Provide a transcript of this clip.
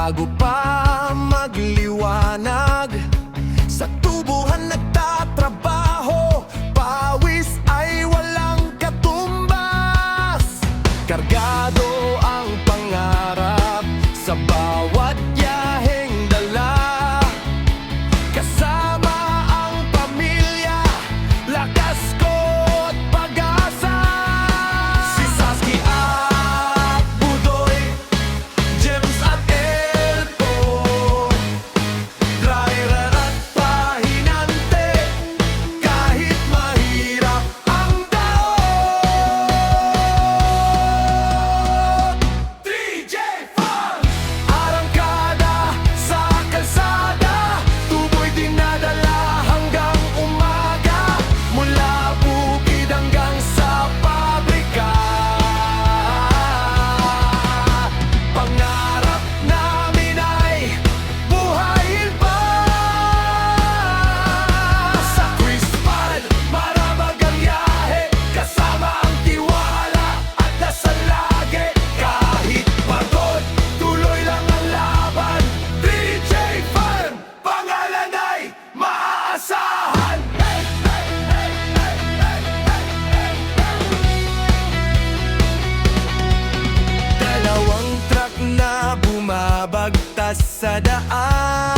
Bago pa magliwanag, sa tubuhan nagtatrabaho, pawis ay walang katumbas. Kargado ang pangarap sa bawat biyaheng dala, kasama ang pamilya, lakas ko't pag-asa. Si Saski at Budoy, James at Elpo, driver at pahinante, kahit mahirap ang daon. 3J Farm! Arangkada sa kalsada, tuboy dinadala hanggang umaga, mula bukid hanggang sa pabrika. Pangarap namin ay buhayin pa. Sa Crispal, marabag ang yahe, kasama ang tiwala at dasal lagi. Kahit pagod, tuloy lang ang laban. 3J Farm, pangalan ay maaasahan. Dalawang truck na bumabagtas sa daan,